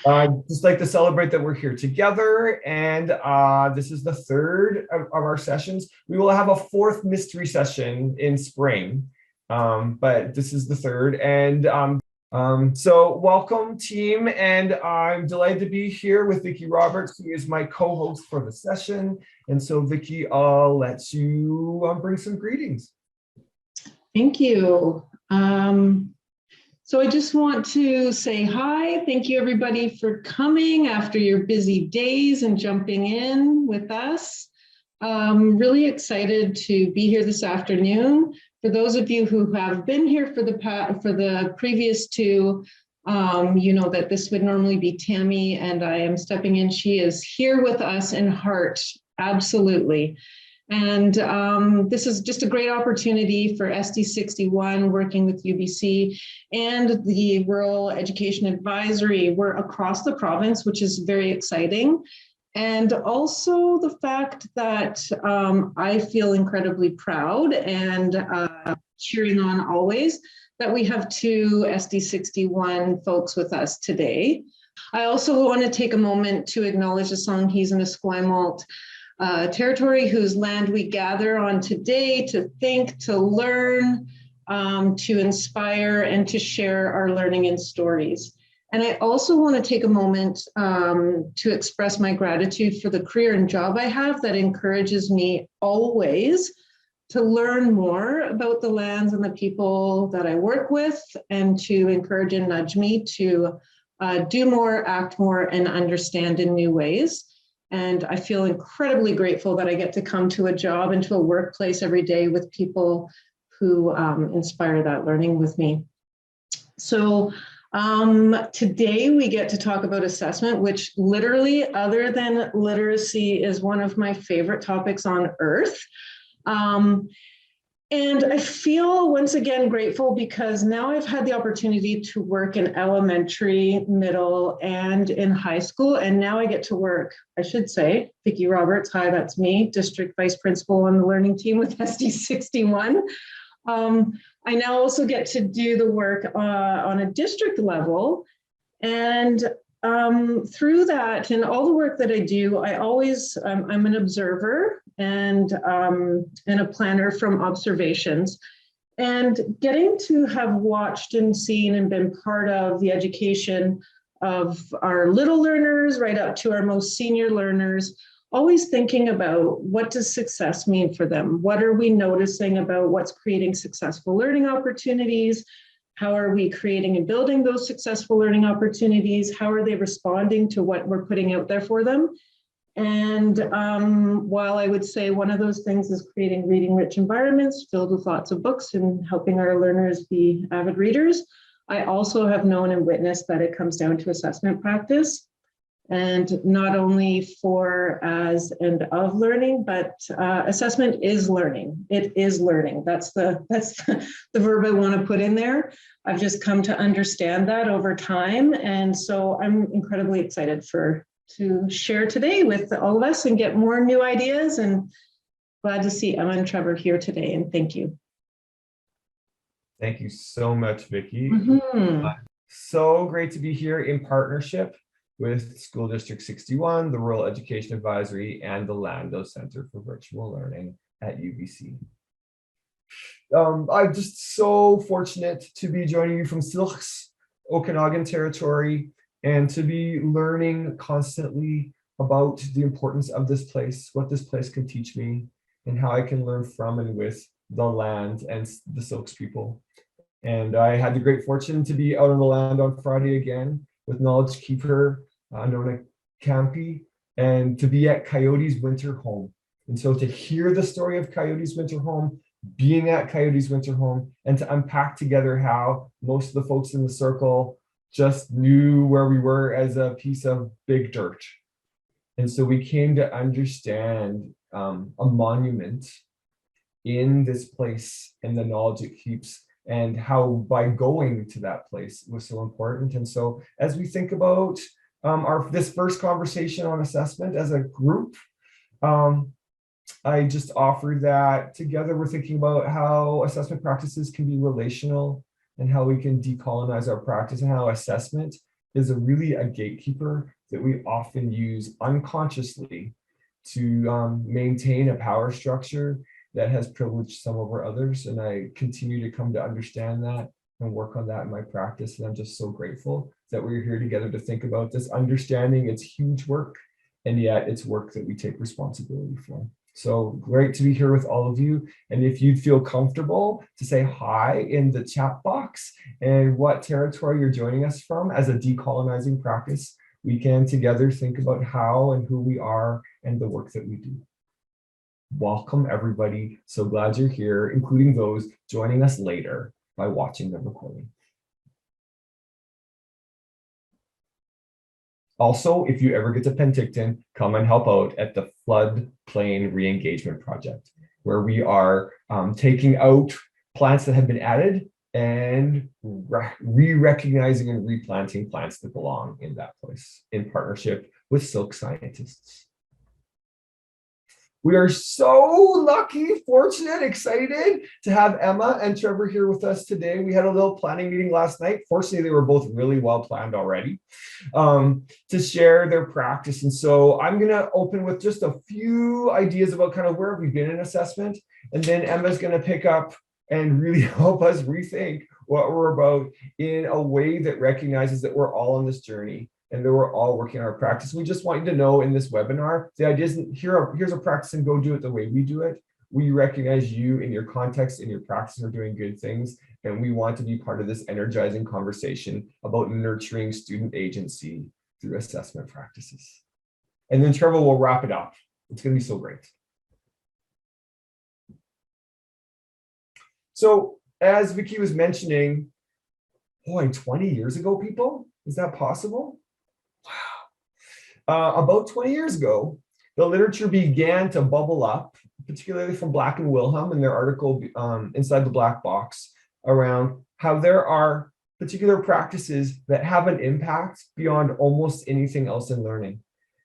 I'd just like to celebrate that we're here together, and this is the third of our sessions. We will have a fourth mystery session in spring, but this is the third. And so welcome, team, and I'm delighted to be here with Vicki Roberts, who is my co-host for the session. And so, Vicki, I'll let you bring some greetings. Thank you. So I just want to say hi. Thank you, everybody, for coming after your busy days and jumping in with us. Really excited to be here this afternoon. For those of you who have been here for the previous two, you know that this would normally be Tammy, and I am stepping in. She is here with us in heart, absolutely. And this is just a great opportunity for SD61 working with UBC and the Rural Education Advisory. We're across the province, which is very exciting. And also the fact that I feel incredibly proud and cheering on always that we have two SD61 folks with us today. I also want to take a moment to acknowledge the Songhees and Esquimalt territory whose land we gather on today to think, to learn, to inspire, and to share our learning and stories. And I also want to take a moment to express my gratitude for the career and job I have that encourages me always to learn more about the lands and the people that I work with, and to encourage and nudge me to do more, act more, and understand in new ways. And I feel incredibly grateful that I get to come to a job and to a workplace every day with people who inspire that learning with me. So today we get to talk about assessment, which literally, other than literacy, is one of my favorite topics on earth. And I feel once again grateful because now I've had the opportunity to work in elementary, middle, and in high school. And now I get to work, I should say, Vicki Roberts, hi, that's me, District Vice Principal on the learning team with SD61. I now also get to do the work on a district level. And through that and all the work that I do, I always, I'm an observer and a planner from observations. And getting to have watched and seen and been part of the education of our little learners right up to our most senior learners, always thinking about what does success mean for them? What are we noticing about what's creating successful learning opportunities? How are we creating and building those successful learning opportunities? How are they responding to what we're putting out there for them? And while I would say one of those things is creating reading-rich environments filled with lots of books and helping our learners be avid readers, I also have known and witnessed that it comes down to assessment practice. And not only for as and of learning, but assessment is learning. It is learning. That's the verb I want to put in there. I've just come to understand that over time. And so I'm incredibly excited to share today with all of us and get more new ideas, and glad to see Emma and Trevor here today. And thank you. Thank you so much, Vicki. So great to be here in partnership with School District 61, the Rural Education Advisory, and the Lando Center for Virtual Learning at UBC. I'm just so fortunate to be joining you from Silks, Okanagan territory, and to be learning constantly about the importance of this place, what this place can teach me, and how I can learn from and with the land and the Silks people. And I had the great fortune to be out on the land on Friday again with Knowledge Keeper Nona Campi, and to be at Coyote's winter home. And so to hear the story of Coyote's winter home, being at Coyote's winter home, and to unpack together how most of the folks in the circle just knew where we were as a piece of big dirt. And so we came to understand a monument in this place and the knowledge it keeps, and how by going to that place was so important. And so as we think about this first conversation on assessment as a group, I just offer that together we're thinking about how assessment practices can be relational and how we can decolonize our practice, and how assessment is really a gatekeeper that we often use unconsciously to maintain a power structure that has privileged some over others. And I continue to come to understand that and work on that in my practice. And I'm just so grateful that we're here together to think about this, understanding it's huge work, and yet it's work that we take responsibility for. So great to be here with all of you. And if you feel comfortable to say hi in the chat box and what territory you're joining us from as a decolonizing practice, we can together think about how and who we are and the work that we do. Welcome, everybody. So glad you're here, including those joining us later by watching the recording. Also, if you ever get to Penticton, come and help out at the Floodplain Re-Engagement Project, where we are taking out plants that have been added and re-recognizing and replanting plants that belong in that place in partnership with silk scientists. We are so lucky, fortunate, excited to have Emma and Trevor here with us today. We had a little planning meeting last night. Fortunately, they were both really well planned already to share their practice. And so I'm going to open with just a few ideas about kind of where we've been in assessment. And then Emma's going to pick up and really help us rethink what we're about in a way that recognizes that we're all on this journey and that we're all working on our practice. We just want you to know in this webinar, the idea isn't here's a practice and go do it the way we do it. We recognize you in your context, in your practice, are doing good things. And we want to be part of this energizing conversation about nurturing student agency through assessment practices. And then Trevor will wrap it up. It's going to be so great. So as Vicky was mentioning, boy, 20 years ago, people, is that possible? Wow. About 20 years ago, the literature began to bubble up, particularly from Black and Wilhelm in their article Inside the Black Box, around how there are particular practices that have an impact beyond almost anything else in learning.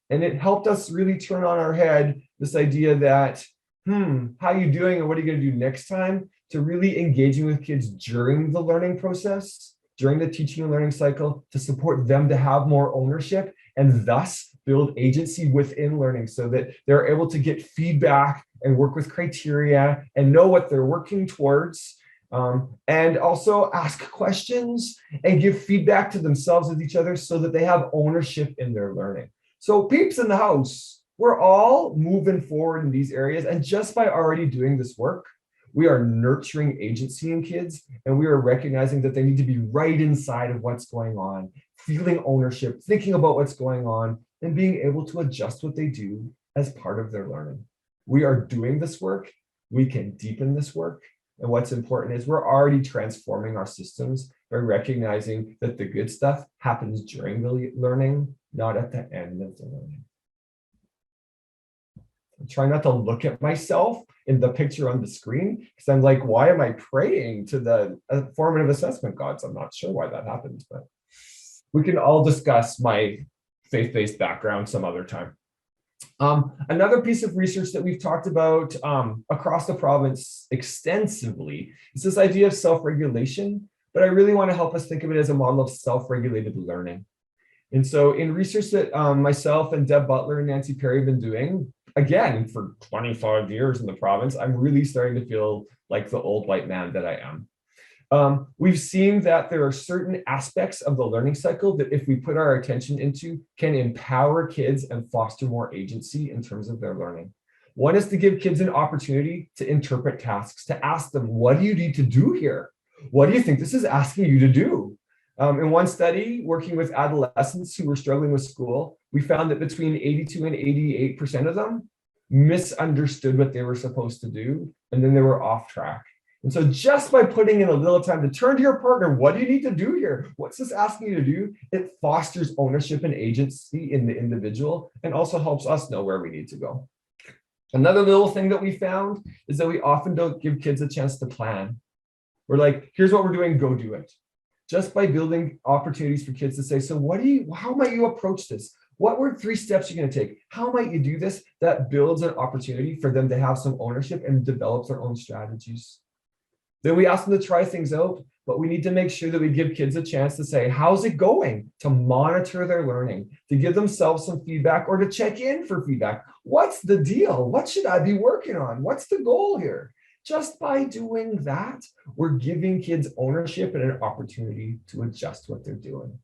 And it helped us really turn on our head this idea that, how are you doing and what are you going to do next time, to really engaging with kids during the learning process, during the teaching and learning cycle, to support them to have more ownership and thus build agency within learning so that they're able to get feedback and work with criteria and know what they're working towards, and also ask questions and give feedback to themselves and each other so that they have ownership in their learning. So peeps in the house, we're all moving forward in these areas, and just by already doing this work, we are nurturing agency in kids, and we are recognizing that they need to be right inside of what's going on, feeling ownership, thinking about what's going on, and being able to adjust what they do as part of their learning. We are doing this work. We can deepen this work. And what's important is we're already transforming our systems by recognizing that the good stuff happens during the learning, not at the end of the learning. I'm trying not to look at myself in the picture on the screen because I'm like, why am I praying to the formative assessment gods? I'm not sure why that happens, but we can all discuss my faith-based background some other time. Another piece of research that we've talked about across the province extensively is this idea of self-regulation, but I really want to help us think of it as a model of self-regulated learning. And so in research that myself and Deb Butler and Nancy Perry have been doing, again, for 25 years in the province, I'm really starting to feel like the old white man that I am. We've seen that there are certain aspects of the learning cycle that if we put our attention into can empower kids and foster more agency in terms of their learning. One is to give kids an opportunity to interpret tasks, to ask them, what do you need to do here? What do you think this is asking you to do? In one study, working with adolescents who were struggling with school, we found that between 82 and 88% of them misunderstood what they were supposed to do, and then they were off track. And so just by putting in a little time to turn to your partner, what do you need to do here? What's this asking you to do? It fosters ownership and agency in the individual and also helps us know where we need to go. Another little thing that we found is that we often don't give kids a chance to plan. We're like, here's what we're doing, go do it. Just by building opportunities for kids to say, so how might you approach this? What were 3 steps you're going to take? How might you do this? That builds an opportunity for them to have some ownership and develop their own strategies. Then we ask them to try things out, but we need to make sure that we give kids a chance to say, how's it going? To monitor their learning, to give themselves some feedback or to check in for feedback. What's the deal? What should I be working on? What's the goal here? Just by doing that, we're giving kids ownership and an opportunity to adjust what they're doing.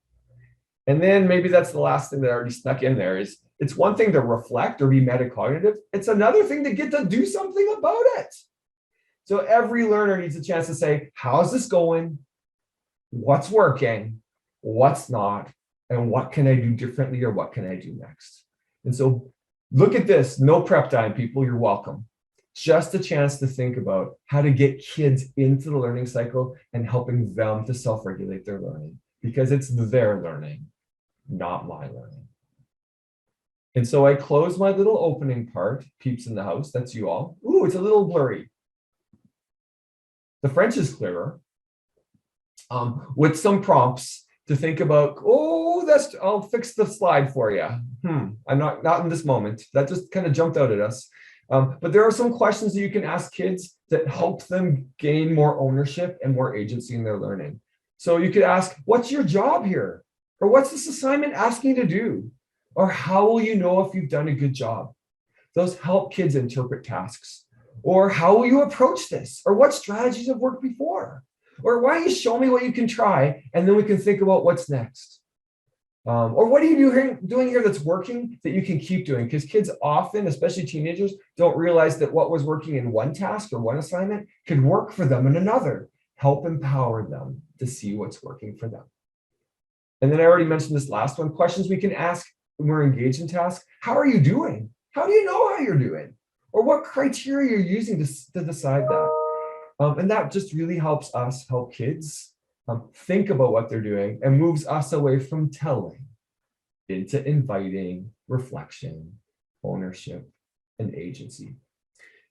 And then maybe that's the last thing that I already snuck in there is it's one thing to reflect or be metacognitive. It's another thing to get to do something about it. So every learner needs a chance to say, how's this going? What's working? What's not? And what can I do differently or what can I do next? And so look at this, no prep time, people, you're welcome. Just a chance to think about how to get kids into the learning cycle and helping them to self-regulate their learning because it's their learning, not my learning. And so I close my little opening part, peeps in the house, that's you all. Ooh, it's a little blurry. The French is clearer with some prompts to think about, oh, I'll fix the slide for you. I'm not in this moment. That just kind of jumped out at us. But there are some questions that you can ask kids that help them gain more ownership and more agency in their learning. So you could ask, what's your job here? Or what's this assignment asking you to do? Or how will you know if you've done a good job? Those help kids interpret tasks. Or how will you approach this? Or what strategies have worked before? Or why don't you show me what you can try, and then we can think about what's next. Or what are you doing here that's working that you can keep doing? Because kids often, especially teenagers, don't realize that what was working in one task or one assignment could work for them in another. Help empower them to see what's working for them. And then I already mentioned this last one, questions we can ask when we're engaged in tasks. How are you doing? How do you know how you're doing? Or what criteria you're using to decide that. And that just really helps us help kids think about what they're doing and moves us away from telling into inviting, reflection, ownership, and agency.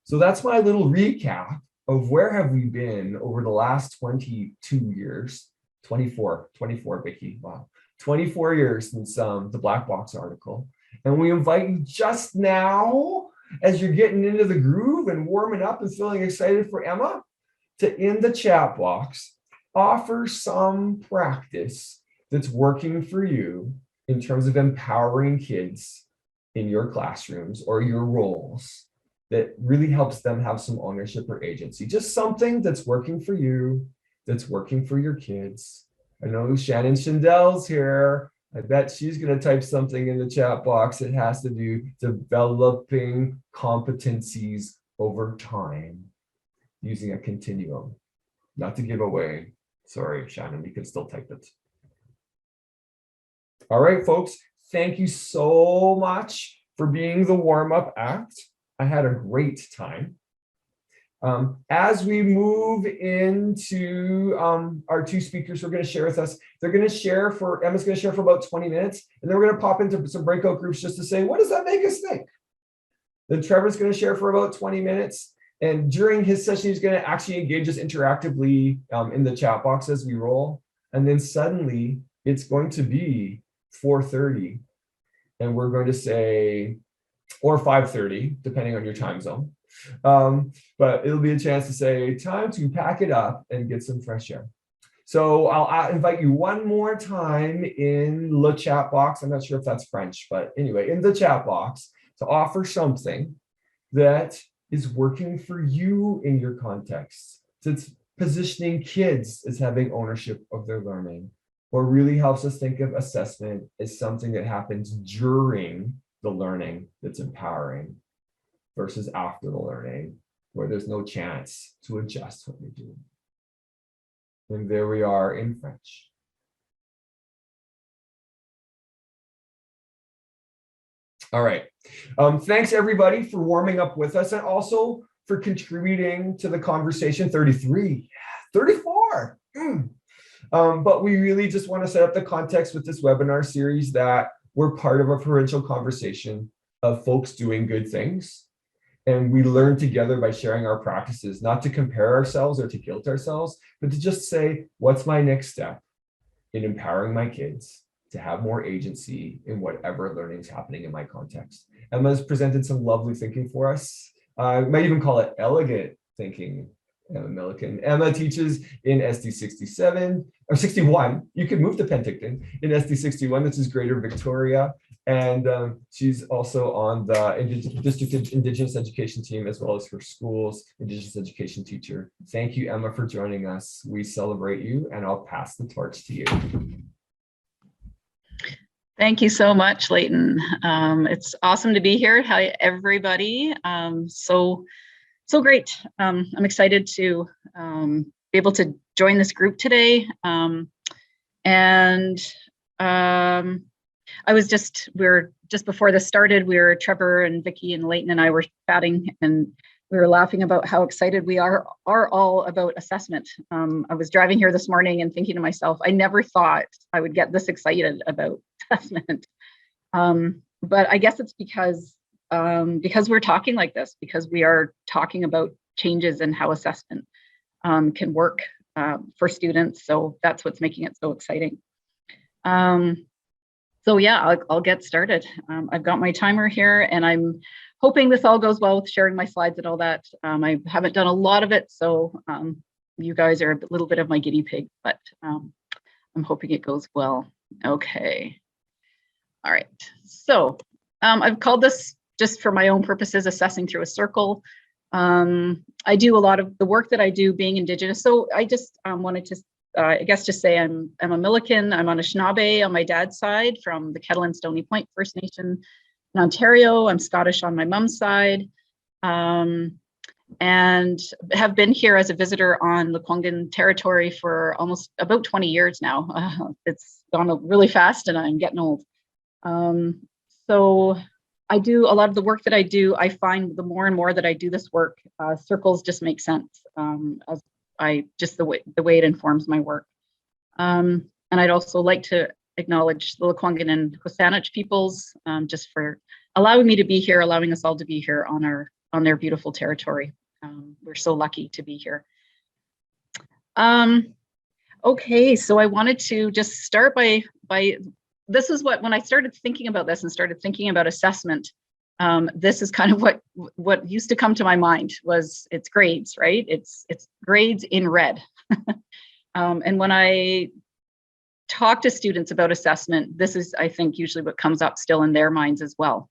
So that's my little recap of where have we been over the last 22 years, 24, Vicky, wow. 24 years since the Black Box article. And we invite you just now, as you're getting into the groove and warming up and feeling excited for Emma, to in the chat box, offer some practice that's working for you in terms of empowering kids in your classrooms or your roles that really helps them have some ownership or agency. Just something that's working for you, that's working for your kids. I know Shannon Schindell's here. I bet she's going to type something in the chat box that has to do developing competencies over time using a continuum. Not to give away. Sorry, Shannon, you can still type it. All right, folks, thank you so much for being the warm-up act. I had a great time. As we move into our two speakers who are going to share with us, Emma's going to share for about 20 minutes, and then we're going to pop into some breakout groups just to say, what does that make us think? Then Trevor's going to share for about 20 minutes. And during his session, he's going to actually engage us interactively in the chat box as we roll. And then suddenly it's going to be 4:30. And we're going to say, or 5:30, depending on your time zone. But it'll be a chance to say, time to pack it up and get some fresh air. So I'll invite you one more time in the chat box. I'm not sure if that's French, but anyway, in the chat box to offer something that is working for you in your context. So it's positioning kids as having ownership of their learning, or really helps us think of assessment as something that happens during the learning that's empowering versus after the learning, where there's no chance to adjust what you're doing. And there we are in French. All right. Thanks everybody for warming up with us and also for contributing to the conversation. 33, 34. But we really just want to set up the context with this webinar series that we're part of a parental conversation of folks doing good things. And we learn together by sharing our practices, not to compare ourselves or to guilt ourselves, but to just say, what's my next step in empowering my kids to have more agency in whatever learning is happening in my context. Emma's presented some lovely thinking for us. I might even call it elegant thinking. Emma Milliken. Emma teaches in SD 67 or 61. You could move to Penticton in SD 61. This is Greater Victoria. And she's also on the District Indigenous Education team, as well as her school's Indigenous education teacher. Thank you, Emma, for joining us. We celebrate you, and I'll pass the torch to you. Thank you so much, Leighton. It's awesome to be here. Hi, everybody. So great. I'm excited to be able to join this group today. Just before this started, Trevor and Vicky and Leighton and I were chatting, and we were laughing about how excited we are all about assessment. I was driving here this morning and thinking to myself, I never thought I would get this excited about assessment. But I guess it's because we're talking like this, because we are talking about changes in how assessment can work for students. So that's what's making it so exciting. So yeah, I'll get started. I've got my timer here, and I'm hoping this all goes well with sharing my slides and all that. I haven't done a lot of it, so you guys are a little bit of my guinea pig, but I'm hoping it goes well. Okay. All right. So I've called this, just for my own purposes, assessing through a circle. I do a lot of the work that I do being Indigenous. So I just wanted to, I guess, just say I'm a Milliken. I'm Anishinaabe on my dad's side from the Kettle and Stony Point First Nation in Ontario. I'm Scottish on my mom's side, and have been here as a visitor on Lekwungen territory for almost about 20 years now. It's gone really fast, and I'm getting old. So I do a lot of the work that I do. I find the more and more that I do this work, circles just make sense, as the way it informs my work. And I'd also like to acknowledge the Lekwungen and Kwasanich peoples, just for allowing me to be here, allowing us all to be here on their beautiful territory. We're so lucky to be here. Okay, so I wanted to just start by this is when I started thinking about this and started thinking about assessment. This is kind of what used to come to my mind was it's grades, right? It's grades in red. And when I talk to students about assessment, this is, I think, usually what comes up still in their minds as well,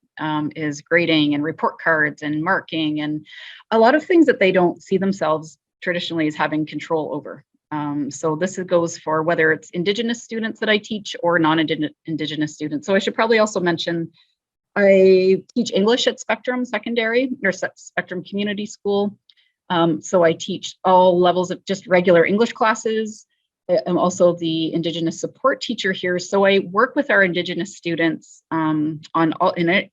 is grading and report cards and marking and a lot of things that they don't see themselves traditionally as having control over. So this goes for whether it's Indigenous students that I teach or non-Indigenous students. So I should probably also mention I teach English at Spectrum Secondary or Spectrum Community School. So I teach all levels of just regular English classes. I'm also the Indigenous support teacher here. So I work with our Indigenous students in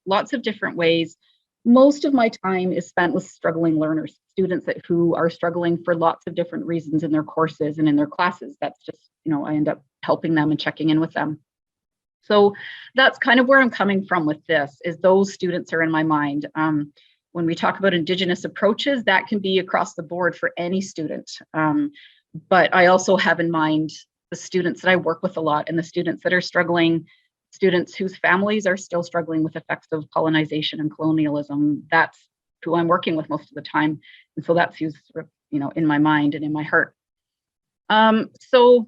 lots of different ways. Most of my time is spent with struggling learners, students who are struggling for lots of different reasons in their courses and in their classes. That's just, I end up helping them and checking in with them. So that's kind of where I'm coming from with this, is those students are in my mind. When we talk about Indigenous approaches, that can be across the board for any student. But I also have in mind the students that I work with a lot and the students that are struggling, students whose families are still struggling with effects of colonization and colonialism. That's who I'm working with most of the time. And so that's who's, in my mind and in my heart. So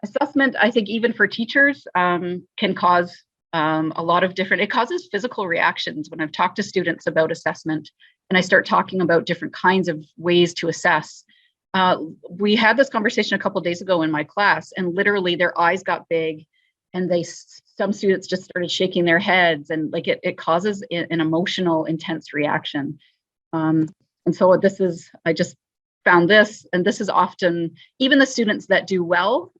assessment, I think even for teachers, can cause a lot of different, it causes physical reactions. When I've talked to students about assessment and I start talking about different kinds of ways to assess, we had this conversation a couple of days ago in my class, and literally their eyes got big and some students just started shaking their heads, and like it causes an emotional, intense reaction. And so I just found this, and this is often, even the students that do well,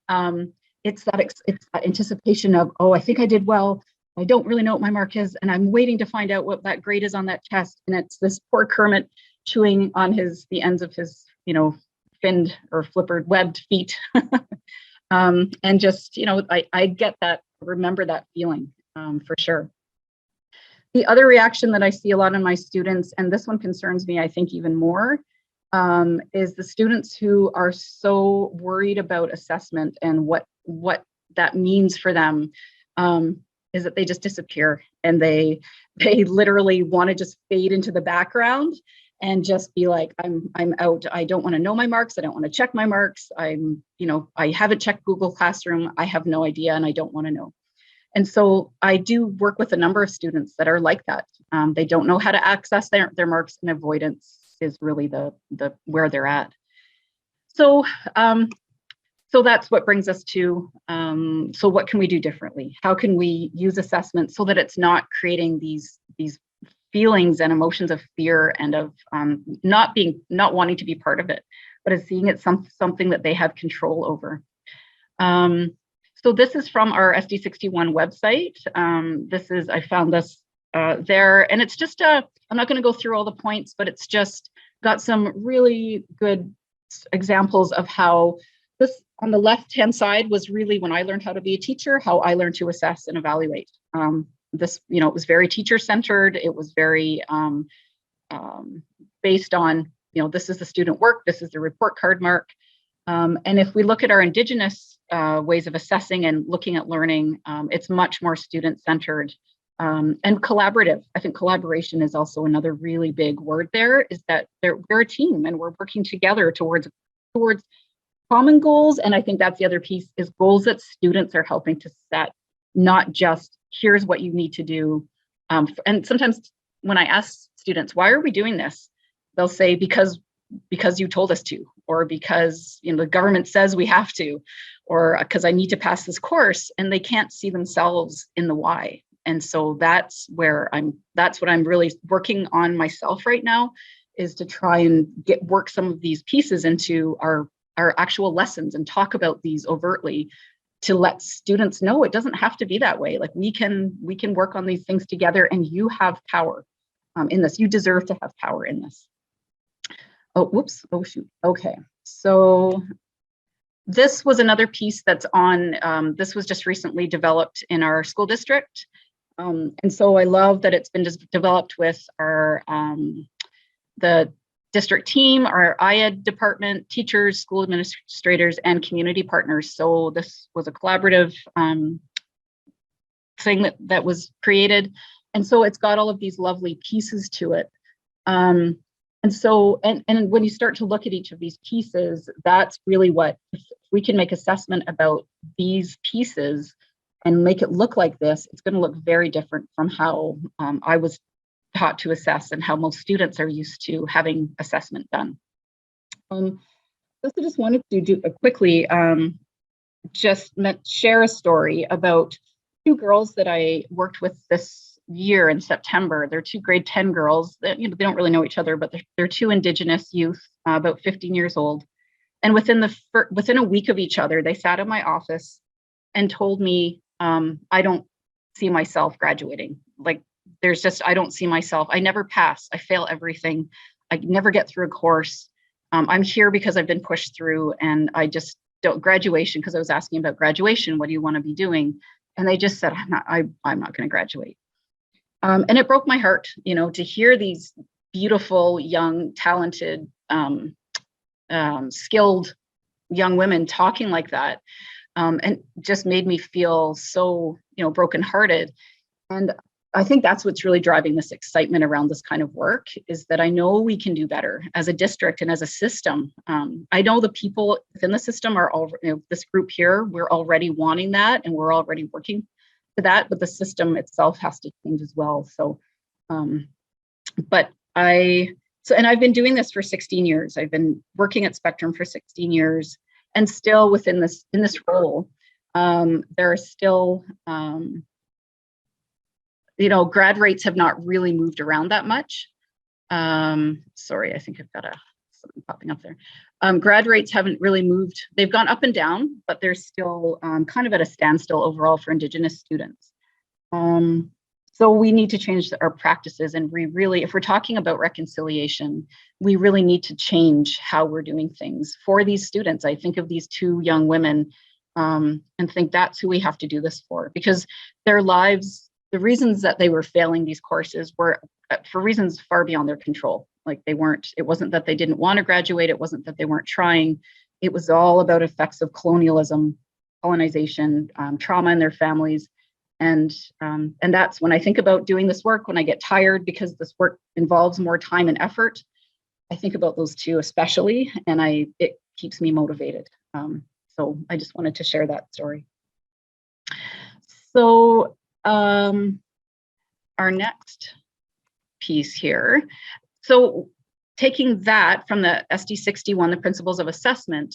it's that anticipation of, oh, I think I did well. I don't really know what my mark is, and I'm waiting to find out what that grade is on that test. And it's this poor Kermit chewing on the ends of his, finned or flippered webbed feet. And just, I get that, remember that feeling for sure. The other reaction that I see a lot in my students, and this one concerns me, I think, even more, is the students who are so worried about assessment and what that means for them, is that they just disappear and they literally want to just fade into the background. and just be like, I'm out. I don't want to know my marks. I don't want to check my marks. I haven't checked Google Classroom. I have no idea, and I don't want to know. And so I do work with a number of students that are like that. They don't know how to access their marks, and avoidance is really the where they're at. So that's what brings us to, so what can we do differently? How can we use assessment so that it's not creating these feelings and emotions of fear and of not wanting to be part of it, but as seeing it something that they have control over. So this is from our SD61 website. I found this there, and it's just I'm not going to go through all the points, but it's just got some really good examples of how this on the left-hand side was really when I learned how to be a teacher, how I learned to assess and evaluate. This, it was very teacher-centered. It was very based on, this is the student work, this is the report card mark. And if we look at our Indigenous ways of assessing and looking at learning, it's much more student-centered and collaborative. I think collaboration is also another really big word there, is that we're a team and we're working together towards common goals. And I think that's the other piece, is goals that students are helping to set, not just here's what you need to do. And sometimes when I ask students, why are we doing this? They'll say, because you told us to, or because the government says we have to, or because I need to pass this course, and they can't see themselves in the why. And so that's what I'm really working on myself right now, is to try and work some of these pieces into our actual lessons and talk about these overtly, to let students know it doesn't have to be that way. Like we can work on these things together, and you have power in this. You deserve to have power in this. Oh, whoops. Oh, shoot. Okay. So this was another piece that's on, this was just recently developed in our school district. And so I love that it's been developed with our, the district team, our IED department, teachers, school administrators, and community partners. So this was a collaborative thing that was created. And so it's got all of these lovely pieces to it. And so, and when you start to look at each of these pieces, that's really what, if we can make assessment about these pieces and make it look like this, it's going to look very different from how I was taught to assess and how most students are used to having assessment done. I just wanted to do quickly, share a story about two girls that I worked with this year in September. They're two grade 10 girls that, they don't really know each other, but they're two Indigenous youth, about 15 years old. And within a week of each other, they sat in my office and told me, I don't see myself graduating. Like I don't see myself. I never pass. I fail everything. I never get through a course. I'm here because I've been pushed through, and I just don't graduation, because I was asking about graduation. What do you want to be doing? And they just said, I'm not going to graduate. And it broke my heart, to hear these beautiful, young, talented, skilled young women talking like that, and just made me feel so, brokenhearted. And I think that's what's really driving this excitement around this kind of work, is that I know we can do better as a district and as a system. I know the people within the system are all, this group here, we're already wanting that, and we're already working to that, but the system itself has to change as well. So, and I've been doing this for 16 years. I've been working at Spectrum for 16 years, and still in this role, there are still, grad rates have not really moved around that much. Sorry, I think I've got something popping up there. Grad rates haven't really moved. They've gone up and down, but they're still kind of at a standstill overall for Indigenous students. So we need to change our practices, and we really, if we're talking about reconciliation, we really need to change how we're doing things for these students. I think of these two young women and think that's who we have to do this for, because their lives, the reasons that they were failing these courses were for reasons far beyond their control. Like it wasn't that they didn't want to graduate. It wasn't that they weren't trying. It was all about effects of colonialism, colonization, trauma in their families. And that's when I think about doing this work, when I get tired, because this work involves more time and effort. I think about those two especially, and it keeps me motivated. So I just wanted to share that story. So our next piece here. So taking that from the SD61, the principles of assessment,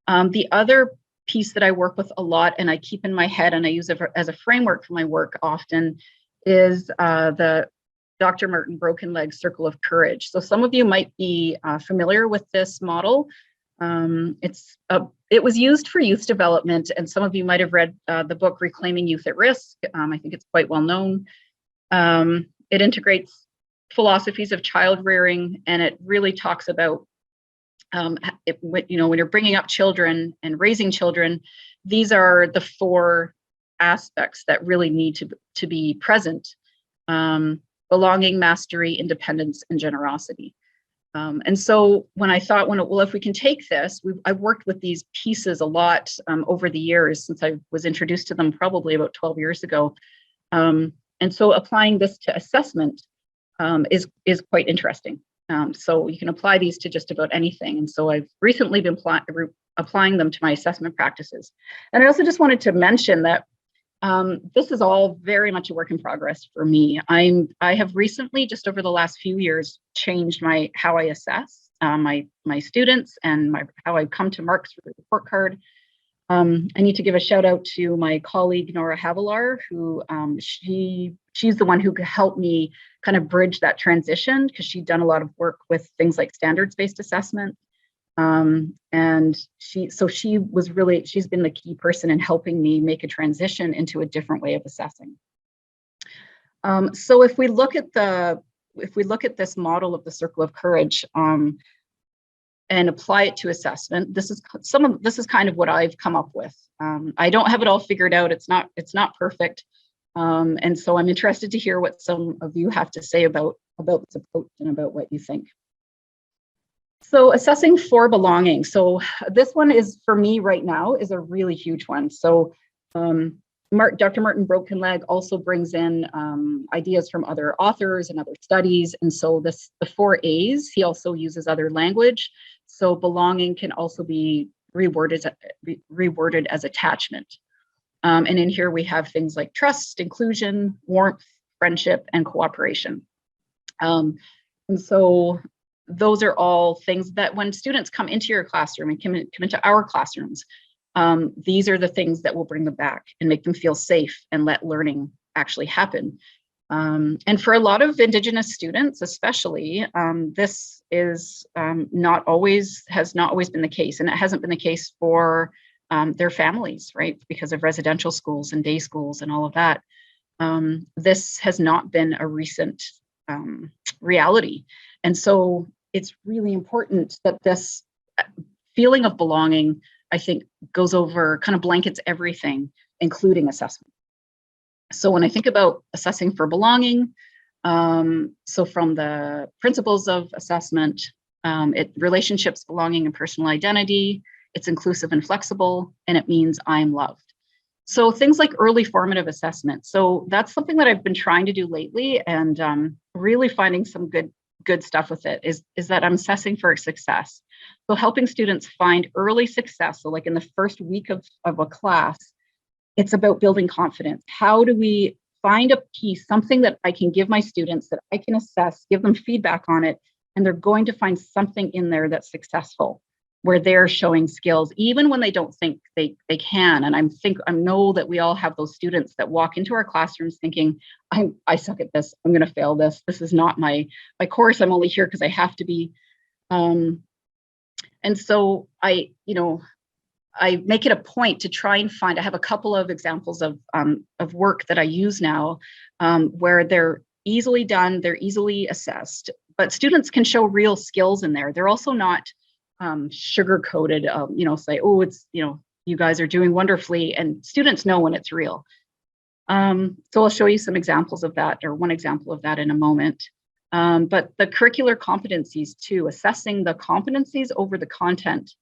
the other piece that I work with a lot and I keep in my head and I use it as a framework for my work often is the Dr. Martin Broken Leg Circle of Courage. So some of you might be familiar with this model. It was used for youth development, and some of you might have read the book Reclaiming Youth at Risk. I think it's quite well known. It integrates philosophies of child rearing, and it really talks about when you're bringing up children and raising children, these are the four aspects that really need to be present: belonging, mastery, independence, and generosity. And so when I thought, well, if we can take this, I've worked with these pieces a lot over the years since I was introduced to them probably about 12 years ago. And so applying this to assessment is quite interesting. So you can apply these to just about anything. And so I've recently been applying them to my assessment practices. And I also just wanted to mention that this is all very much a work in progress for me. I have recently, just over the last few years, changed how I assess my students and how I come to marks for the report card. I need to give a shout out to my colleague Nora Havilar, who she's the one who helped me kind of bridge that transition, because she'd done a lot of work with things like standards-based assessment. And she's been the key person in helping me make a transition into a different way of assessing. So if we look at this model of the Circle of Courage and apply it to assessment, this is kind of what I've come up with. I don't have it all figured out. It's not perfect. And so I'm interested to hear what some of you have to say about this approach and about what you think. So assessing for belonging. So this one is, for me right now, is a really huge one. So Dr. Martin Broken Leg also brings in ideas from other authors and other studies. And so the 4 A's, he also uses other language. So belonging can also be reworded as attachment. And in here we have things like trust, inclusion, warmth, friendship, and cooperation. And so those are all things that when students come into your classroom and come into our classrooms, these are the things that will bring them back and make them feel safe and let learning actually happen. And for a lot of Indigenous students, especially, this is has not always been the case, and it hasn't been the case for their families, right? Because of residential schools and day schools and all of that. This has not been a recent reality. And so it's really important that this feeling of belonging, I think, goes over, kind of blankets everything, including assessment. So when I think about assessing for belonging, so from the principles of assessment, relationships, belonging, and personal identity, it's inclusive and flexible, and it means I'm loved. So things like early formative assessment. So that's something that I've been trying to do lately, and really finding some good stuff with it is that I'm assessing for success. So helping students find early success. So like in the first week of a class, it's about building confidence. How do we find a piece, something that I can give my students that I can assess, give them feedback on it, and they're going to find something in there that's successful, where they're showing skills, even when they don't think they can. And I know that we all have those students that walk into our classrooms thinking, I suck at this, I'm gonna fail this. This is not my course, I'm only here because I have to be. And so I make it a point to try and find, I have a couple of examples of work that I use now where they're easily done, they're easily assessed, but students can show real skills in there. They're also not sugar-coated, say, oh, it's, you guys are doing wonderfully, and students know when it's real. So I'll show you some examples of that, or one example of that in a moment. But the curricular competencies too, assessing the competencies over the content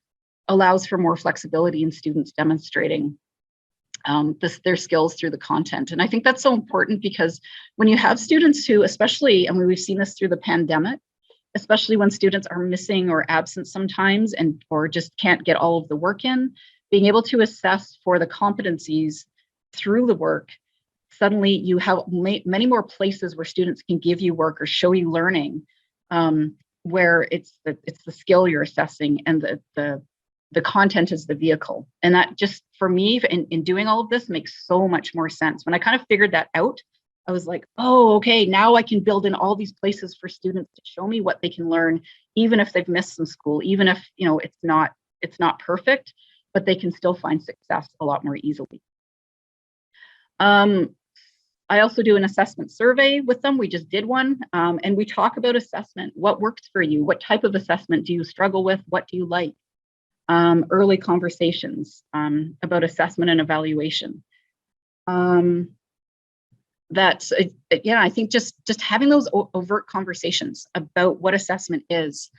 allows for more flexibility in students demonstrating their skills through the content. And I think that's so important, because when you have students who, especially, and we've seen this through the pandemic, especially when students are missing or absent sometimes or just can't get all of the work in. Being able to assess for the competencies through the work, suddenly you have many more places where students can give you work or show you learning, where it's the skill you're assessing and the content is the vehicle. And that just, for me, in doing all of this, makes so much more sense. When I kind of figured that out, I was like, oh, okay, now I can build in all these places for students to show me what they can learn, even if they've missed some school, even if, you know, it's not perfect, but they can still find success a lot more easily. I also do an assessment survey with them. We just did one, and we talk about assessment. What works for you? What type of assessment do you struggle with? What do you like? Early conversations about assessment and evaluation. I think just having those overt conversations about what assessment is,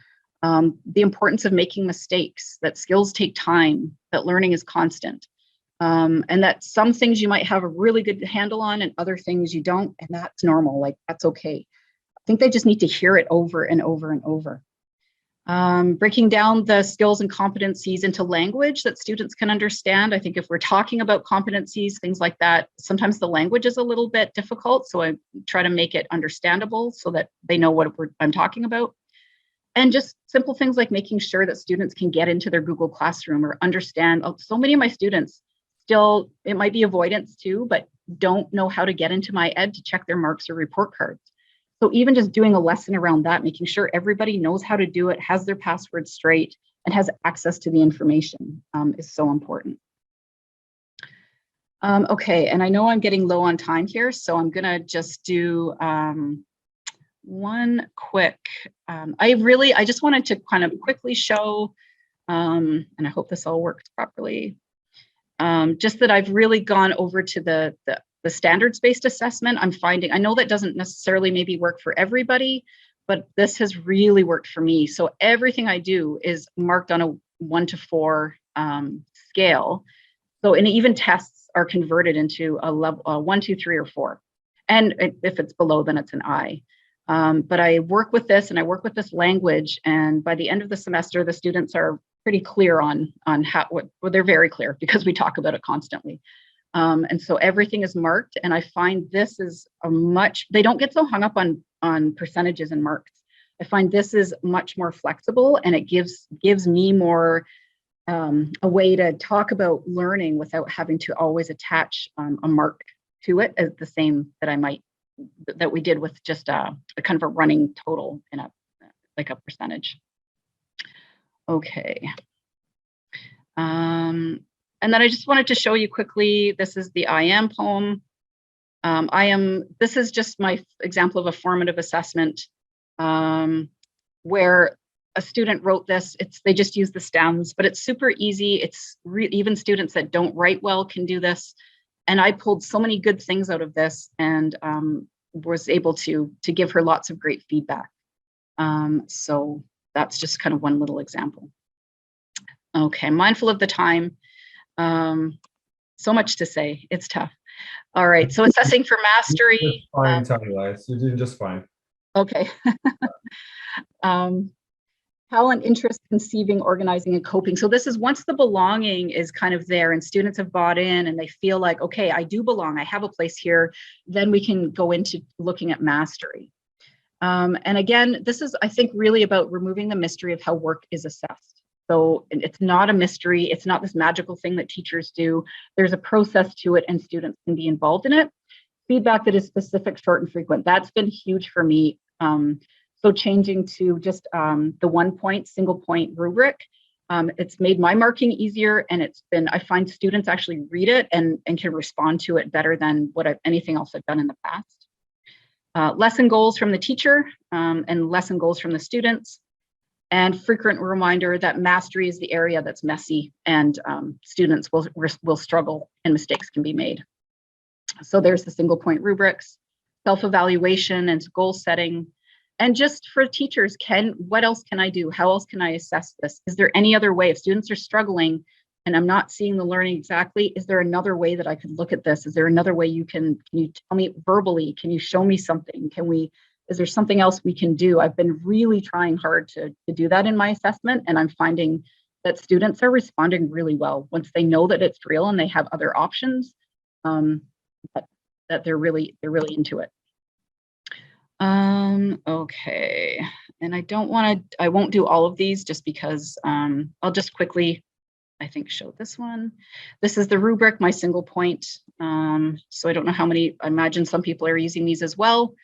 the importance of making mistakes, that skills take time, that learning is constant, and that some things you might have a really good handle on and other things you don't, and that's normal, like that's okay. I think they just need to hear it over and over and over. Breaking down the skills and competencies into language that students can understand. I think if we're talking about competencies, things like that, sometimes the language is a little bit difficult. So I try to make it understandable so that they know what I'm talking about. And just simple things like making sure that students can get into their Google Classroom or understand. So many of my students still, it might be avoidance too, but don't know how to get into my ed to check their marks or report cards. So even just doing a lesson around that, making sure everybody knows how to do it, has their password straight, and has access to the information is so important. Okay, and I know I'm getting low on time here, so I'm gonna just do one quick, I just wanted to kind of quickly show, and I hope this all works properly, just that I've really gone over to the standards-based assessment. I'm finding, I know that doesn't necessarily maybe work for everybody, but this has really worked for me. So everything I do is marked on a 1 to 4 scale. So, and even tests are converted into a level 1, 2, 3, or 4. And if it's below, then it's an I. But I work with this and I work with this language. And by the end of the semester, the students are pretty clear on how, well, they're very clear because we talk about it constantly. And so everything is marked, and I find this is they don't get so hung up on percentages and marks. I find this is much more flexible, and it gives me more a way to talk about learning without having to always attach a mark to it as the same that we did with just a kind of a running total in like a percentage. Okay. And then I just wanted to show you quickly, this is the I Am poem. This is just my example of a formative assessment where a student wrote this. They just use the stems, but it's super easy. Even students that don't write well can do this. And I pulled so many good things out of this and was able to give her lots of great feedback. So that's just kind of one little example. Okay, mindful of the time. So much to say, it's tough. All right, so assessing for mastery. Fine, Tanya, you're doing just fine. Okay. Talent, interest, conceiving, organizing, and coping. So this is once the belonging is kind of there and students have bought in and they feel like, okay, I do belong, I have a place here, then we can go into looking at mastery. And again, this is, I think, really about removing the mystery of how work is assessed. So it's not a mystery. It's not this magical thing that teachers do. There's a process to it and students can be involved in it. Feedback that is specific, short, and frequent. That's been huge for me. So changing to just the 1 point, single point rubric. It's made my marking easier, and I find students actually read it and can respond to it better than anything else I've done in the past. Lesson goals from the teacher and lesson goals from the students. And frequent reminder that mastery is the area that's messy and students will struggle and mistakes can be made. So there's the single point rubrics, self-evaluation and goal setting. And just for teachers, what else can I do? How else can I assess this? Is there any other way? If students are struggling and I'm not seeing the learning exactly, is there another way that I could look at this? Is there another way can you tell me verbally? Can you show me something? Can we Is there something else we can do? I've been really trying hard to do that in my assessment, and I'm finding that students are responding really well once they know that it's real and they have other options, that they're really into it. Okay, and I won't do all of these just because I'll just quickly, I think, show this one. This is the rubric, my single point. So I don't know how many, I imagine some people are using these as well,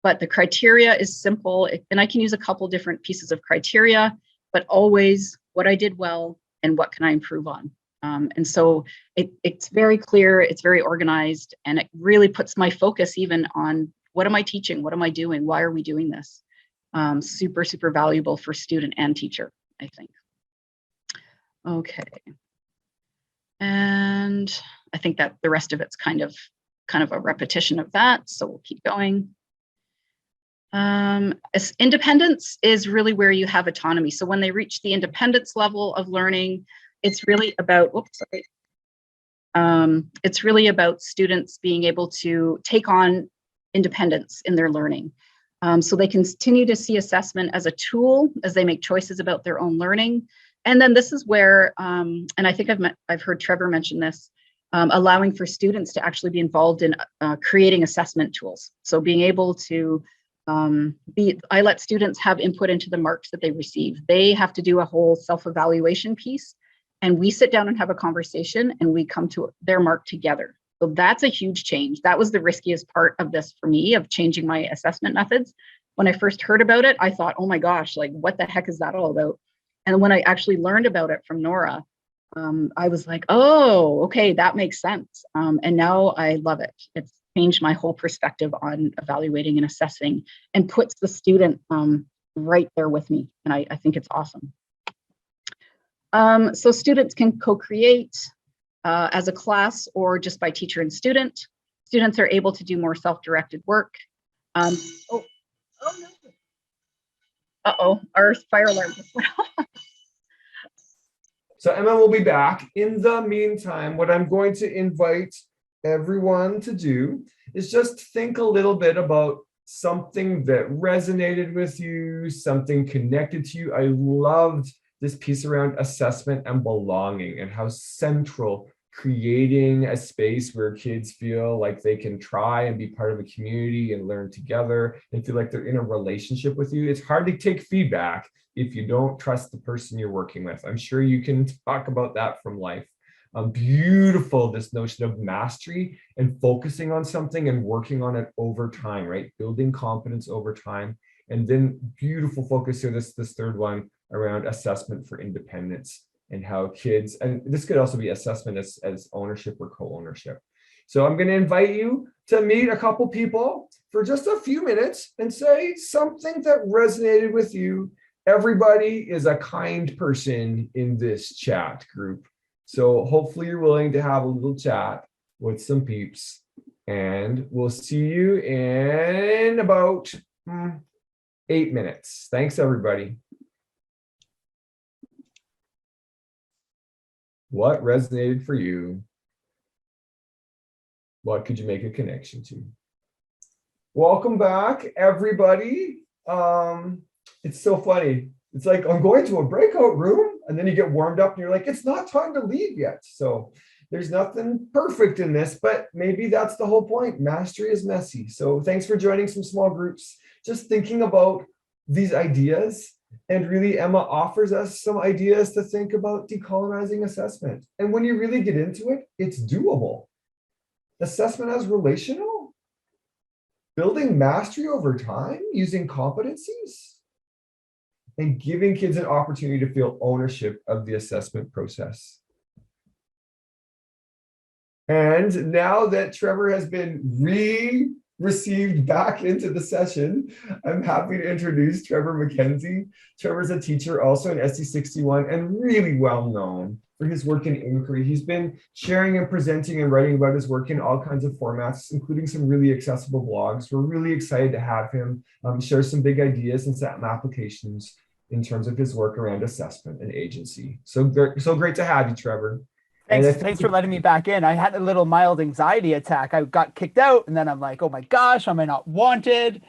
but the criteria is simple, and I can use a couple different pieces of criteria, but always what I did well and what can I improve on. And so it's very clear, it's very organized, and it really puts my focus even on what am I teaching? What am I doing? Why are we doing this? Super, super valuable for student and teacher, I think. Okay. And I think that the rest of it's kind of a repetition of that. So we'll keep going. Independence is really where you have autonomy. So when they reach the independence level of learning, it's really about, it's really about students being able to take on independence in their learning. So they continue to see assessment as a tool as they make choices about their own learning. And then this is where, and I think I've heard Trevor mention this, allowing for students to actually be involved in creating assessment tools. So being able to I let students have input into the marks that they receive. They have to do a whole self-evaluation piece, and we sit down and have a conversation and we come to their mark together. So that's a huge change. That was the riskiest part of this for me, of changing my assessment methods. When I first heard about it, I thought, oh my gosh, like what the heck is that all about? And when I actually learned about it from Nora, I was like, oh, okay, that makes sense. And now I love it. It's changed my whole perspective on evaluating and assessing, and puts the student right there with me. And I think it's awesome. So students can co-create as a class or just by teacher and student. Students are able to do more self-directed work. Oh no. Uh-oh, our fire alarm just went off. So Emma will be back. In the meantime, what I'm going to invite everyone to do is just think a little bit about something that resonated with you, something connected to you. I loved this piece around assessment and belonging, and how central creating a space where kids feel like they can try and be part of a community and learn together and feel like they're in a relationship with you. It's hard to take feedback if you don't trust the person you're working with. I'm sure you can talk about that from life. Beautiful, this notion of mastery and focusing on something and working on it over time, right? Building confidence over time. And then beautiful focus here, this third one around assessment for independence, and how kids, and this could also be assessment as ownership or co-ownership. So I'm going to invite you to meet a couple people for just a few minutes and say something that resonated with you. Everybody is a kind person in this chat group. So hopefully you're willing to have a little chat with some peeps, and we'll see you in about 8 minutes. Thanks, everybody. What resonated for you? What could you make a connection to? Welcome back, everybody. It's so funny. It's like I'm going to a breakout room, and then you get warmed up and you're like, it's not time to leave yet. So there's nothing perfect in this, but maybe that's the whole point. Mastery is messy. So thanks for joining some small groups, just thinking about these ideas. And really, Emma offers us some ideas to think about decolonizing assessment. And when you really get into it, it's doable. Assessment as relational, building mastery over time using competencies, and giving kids an opportunity to feel ownership of the assessment process. And now that Trevor has been received back into the session, I'm happy to introduce Trevor Mckenzie. Trevor's a teacher also in SC61 and really well known for his work in inquiry. He's been sharing and presenting and writing about his work in all kinds of formats, including some really accessible blogs. We're really excited to have him share some big ideas and some applications in terms of his work around assessment and agency. So great to have you, Trevor. Thanks for letting me back in. I had a little mild anxiety attack. I got kicked out, and then I'm like, oh my gosh, am I not wanted?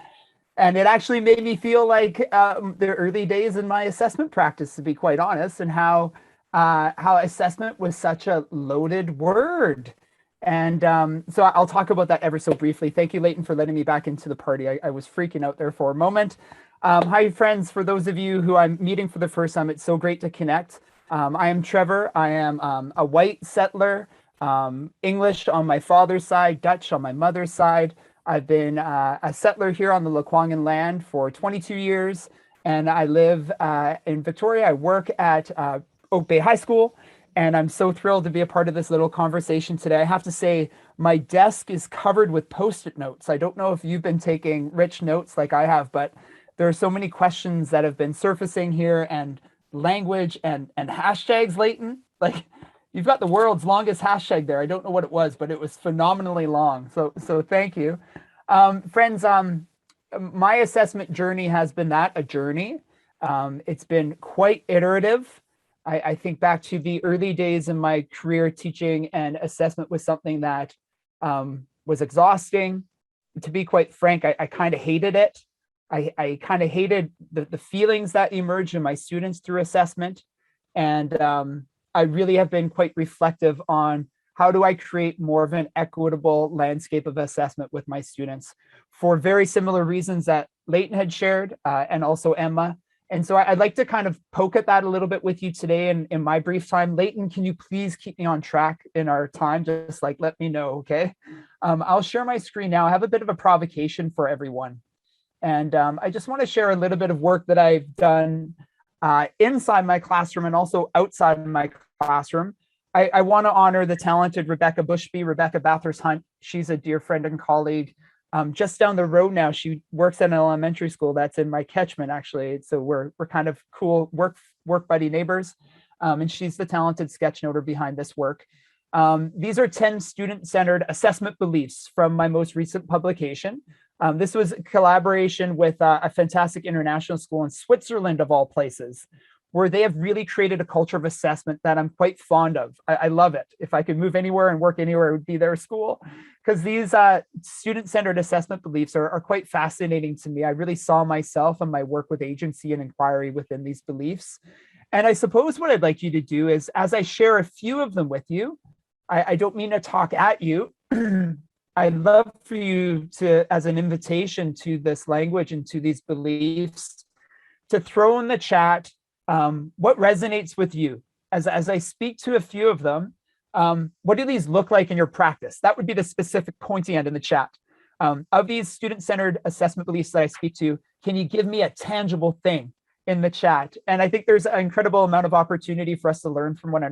And it actually made me feel like the early days in my assessment practice, to be quite honest, and how assessment was such a loaded word. And so I'll talk about that ever so briefly. Thank you, Leighton, for letting me back into the party. I was freaking out there for a moment. Hi, friends. For those of you who I'm meeting for the first time, it's so great to connect. I am Trevor. I am a white settler, English on my father's side, Dutch on my mother's side. I've been a settler here on the Lekwungen land for 22 years, and I live in Victoria. I work at Oak Bay High School, and I'm so thrilled to be a part of this little conversation today. I have to say, my desk is covered with Post-it notes. I don't know if you've been taking rich notes like I have, but there are so many questions that have been surfacing here, and language and hashtags, Leighton. Like, you've got the world's longest hashtag there. I don't know what it was, but it was phenomenally long. So thank you. Friends, my assessment journey has been a journey. It's been quite iterative. I think back to the early days in my career, teaching and assessment was something that was exhausting. To be quite frank, I kind of hated it. I kind of hated the feelings that emerged in my students through assessment. And I really have been quite reflective on how do I create more of an equitable landscape of assessment with my students for very similar reasons that Leighton had shared and also Emma. And so I'd like to kind of poke at that a little bit with you today in my brief time. Leighton, can you please keep me on track in our time? Just like, let me know, okay? I'll share my screen now. I have a bit of a provocation for everyone. And I just want to share a little bit of work that I've done inside my classroom and also outside my classroom. I want to honor the talented Rebecca Bushby, Rebecca Bathurst Hunt. She's a dear friend and colleague. Just down the road now, she works at an elementary school that's in my catchment, actually. So we're kind of cool work buddy neighbors. And she's the talented sketchnoter behind this work. These are 10 student-centered assessment beliefs from my most recent publication. This was a collaboration with a fantastic international school in Switzerland, of all places, where they have really created a culture of assessment that I'm quite fond of. I love it. If I could move anywhere and work anywhere, it would be their school, because these student-centered assessment beliefs are quite fascinating to me. I really saw myself and my work with agency and inquiry within these beliefs. And I suppose what I'd like you to do is, as I share a few of them with you, I don't mean to talk at you. I'd love for you to, as an invitation to this language and to these beliefs, to throw in the chat what resonates with you. As I speak to a few of them, what do these look like in your practice? That would be the specific pointy end in the chat. Of these student-centered assessment beliefs that I speak to, can you give me a tangible thing in the chat? And I think there's an incredible amount of opportunity for us to learn from one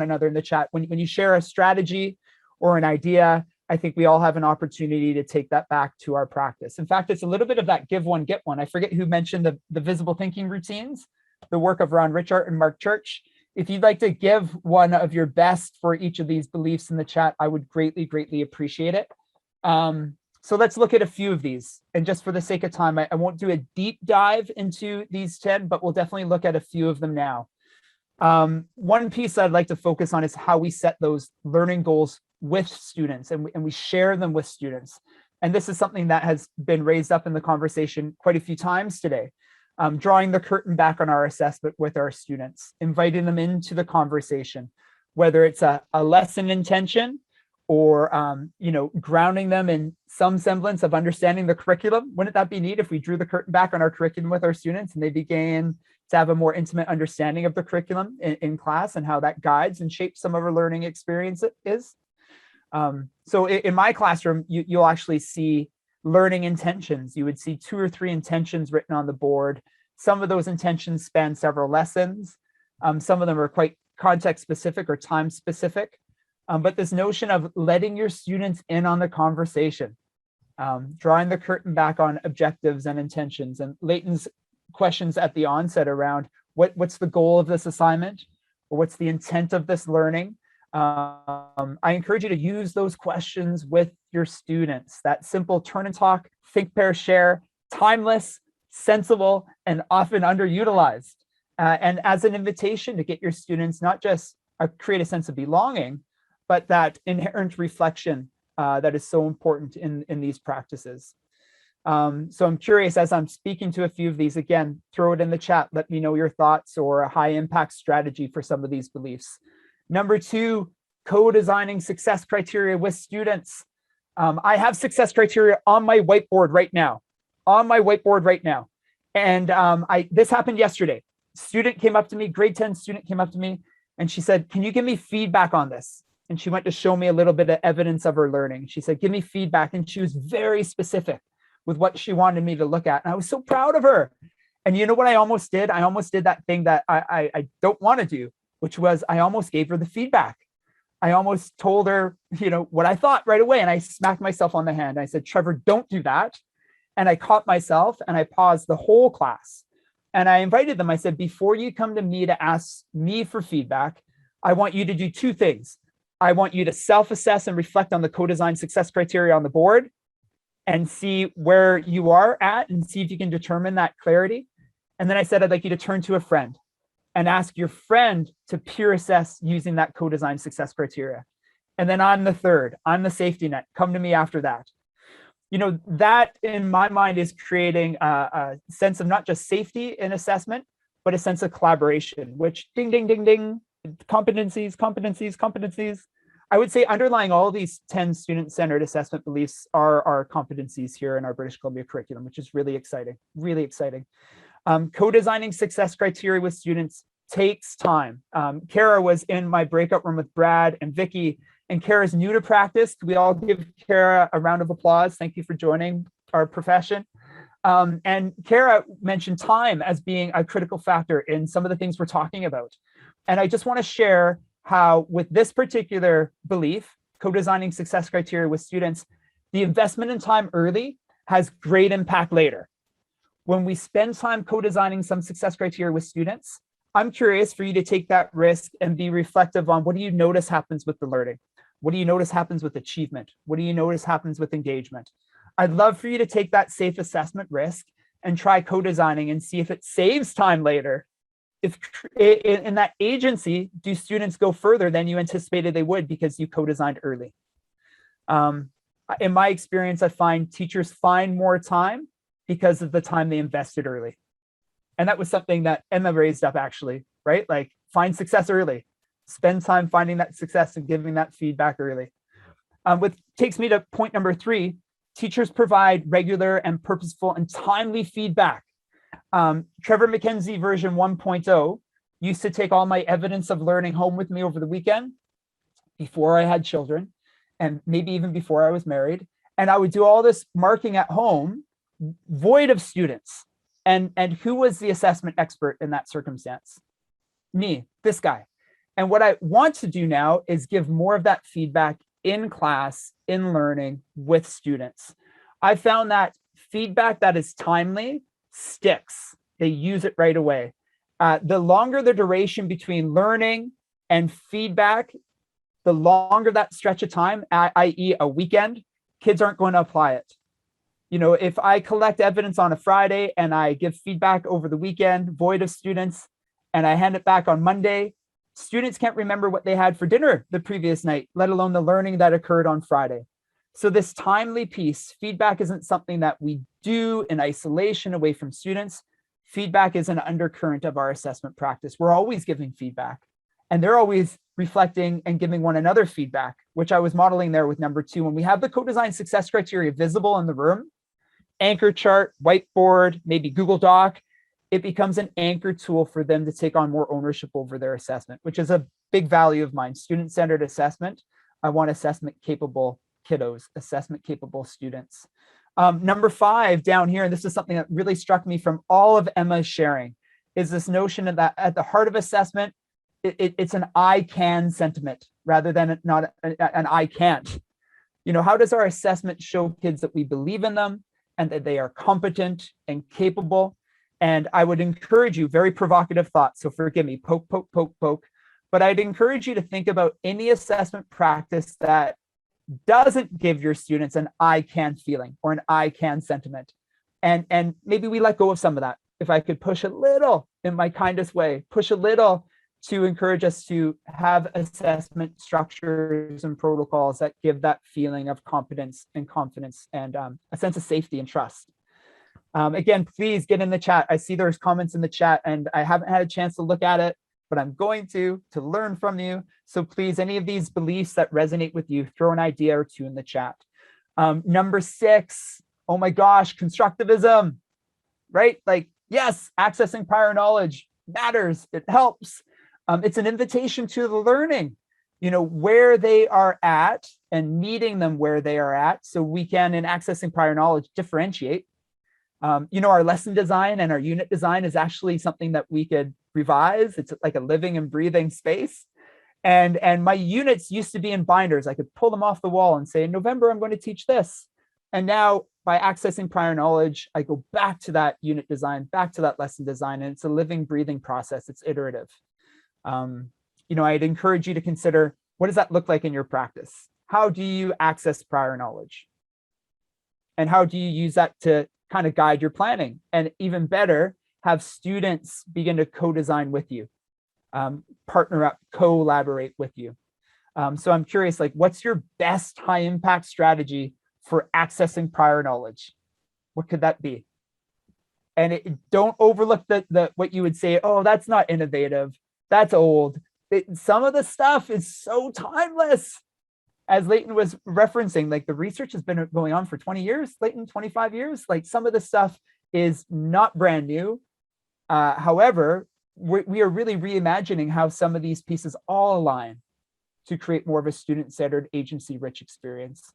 another in the chat. When you share a strategy or an idea, I think we all have an opportunity to take that back to our practice. In fact, it's a little bit of that give one, get one. I forget who mentioned the visible thinking routines, the work of Ron Richard and Mark Church. If you'd like to give one of your best for each of these beliefs in the chat, I would greatly, greatly appreciate it. So let's look at a few of these. And just for the sake of time, I won't do a deep dive into these 10, but we'll definitely look at a few of them now. One piece I'd like to focus on is how we set those learning goals with students, and we share them with students. And this is something that has been raised up in the conversation quite a few times today. Drawing the curtain back on our assessment with our students, inviting them into the conversation, whether it's a lesson intention or grounding them in some semblance of understanding the curriculum. Wouldn't that be neat if we drew the curtain back on our curriculum with our students and they began to have a more intimate understanding of the curriculum in class and how that guides and shapes some of our learning experience is? So in my classroom, you'll actually see learning intentions. You would see 2 or 3 intentions written on the board. Some of those intentions span several lessons. Some of them are quite context specific or time specific. But this notion of letting your students in on the conversation, drawing the curtain back on objectives and intentions, and Leighton's questions at the onset around what's the goal of this assignment, or what's the intent of this learning. I encourage you to use those questions with your students. That simple turn and talk, think, pair, share, timeless, sensible, and often underutilized. And as an invitation to get your students not just create a sense of belonging, but that inherent reflection that is so important in these practices. So I'm curious, as I'm speaking to a few of these, again, throw it in the chat. Let me know your thoughts or a high impact strategy for some of these beliefs. Number 2, co-designing success criteria with students. I have success criteria on my whiteboard right now, And this happened yesterday. Student came up to me, grade 10 student came up to me, and she said, can you give me feedback on this? And she went to show me a little bit of evidence of her learning. She said, give me feedback. And she was very specific with what she wanted me to look at. And I was so proud of her. And you know what I almost did? I almost did that thing that I don't want to do, which was I almost gave her the feedback. I almost told her, what I thought right away. And I smacked myself on the hand. I said, Trevor, don't do that. And I caught myself and I paused the whole class. And I invited them. I said, before you come to me to ask me for feedback, I want you to do 2 things. I want you to self-assess and reflect on the co-design success criteria on the board and see where you are at and see if you can determine that clarity. And then I said, I'd like you to turn to a friend and ask your friend to peer assess using that co-design success criteria. And then I'm the third, I'm the safety net. Come to me after that. That in my mind is creating a sense of not just safety in assessment, but a sense of collaboration, which ding, ding, ding, ding, competencies. I would say underlying all these 10 student-centered assessment beliefs are our competencies here in our British Columbia curriculum, which is really exciting, really exciting. Co-designing success criteria with students takes time. Kara was in my breakout room with Brad and Vicky, and Kara's new to practice. Could we all give Kara a round of applause? Thank you for joining our profession. And Kara mentioned time as being a critical factor in some of the things we're talking about. And I just want to share how with this particular belief, co-designing success criteria with students, the investment in time early has great impact later. When we spend time co-designing some success criteria with students, I'm curious for you to take that risk and be reflective on what do you notice happens with the learning? What do you notice happens with achievement? What do you notice happens with engagement? I'd love for you to take that safe assessment risk and try co-designing and see if it saves time later. If in that agency, do students go further than you anticipated they would because you co-designed early? In my experience, I find teachers find more time because of the time they invested early. And that was something that Emma raised up actually, right? Like find success early, spend time finding that success and giving that feedback early. Which takes me to point number 3, teachers provide regular and purposeful and timely feedback. Trevor Mckenzie version 1.0 used to take all my evidence of learning home with me over the weekend before I had children and maybe even before I was married. And I would do all this marking at home void of students. And who was the assessment expert in that circumstance? Me, this guy. And what I want to do now is give more of that feedback in class, in learning with students. I found that feedback that is timely sticks. They use it right away. The longer the duration between learning and feedback, the longer that stretch of time, i.e. a weekend, kids aren't going to apply it. If I collect evidence on a Friday and I give feedback over the weekend, void of students, and I hand it back on Monday, students can't remember what they had for dinner the previous night, let alone the learning that occurred on Friday. So this timely piece, feedback isn't something that we do in isolation away from students. Feedback is an undercurrent of our assessment practice. We're always giving feedback, and they're always reflecting and giving one another feedback, which I was modeling there with number 2. When we have the co-design success criteria visible in the room, anchor chart, whiteboard, maybe Google Doc, it becomes an anchor tool for them to take on more ownership over their assessment, which is a big value of mine. Student-centered assessment. I want assessment-capable kiddos, assessment-capable students. Number 5 down here, and this is something that really struck me from all of Emma's sharing, is this notion of that at the heart of assessment, it's an I can sentiment rather than not an I can't. How does our assessment show kids that we believe in them and that they are competent and capable? And I would encourage you, very provocative thoughts, so forgive me, poke, poke, poke, poke, but I'd encourage you to think about any assessment practice that doesn't give your students an I can feeling or an I can sentiment. And maybe we let go of some of that. If I could push a little in my kindest way, push a little to encourage us to have assessment structures and protocols that give that feeling of competence and confidence and a sense of safety and trust. Again, please get in the chat. I see there's comments in the chat and I haven't had a chance to look at it, but I'm going to learn from you. So please, any of these beliefs that resonate with you, throw an idea or two in the chat. Number 6, oh my gosh, constructivism, right? Like, yes, accessing prior knowledge matters, it helps. It's an invitation to the learning, where they are at and meeting them where they are at, so we can, in accessing prior knowledge, differentiate. Our lesson design and our unit design is actually something that we could revise. It's like a living and breathing space. And my units used to be in binders. I could pull them off the wall and say, in November, I'm going to teach this. And now by accessing prior knowledge, I go back to that unit design, back to that lesson design, and it's a living, breathing process. It's iterative. I'd encourage you to consider, what does that look like in your practice? How do you access prior knowledge? And how do you use that to kind of guide your planning? And even better, have students begin to co-design with you, partner up, collaborate with you. So I'm curious, like, what's your best high impact strategy for accessing prior knowledge? What could that be? And don't overlook the what you would say, oh, that's not innovative, that's old. Some of the stuff is so timeless. As Leighton was referencing, like, the research has been going on for 20 years, Leighton, 25 years. Like, some of the stuff is not brand new. However, we are really reimagining how some of these pieces all align to create more of a student-centered, agency-rich experience.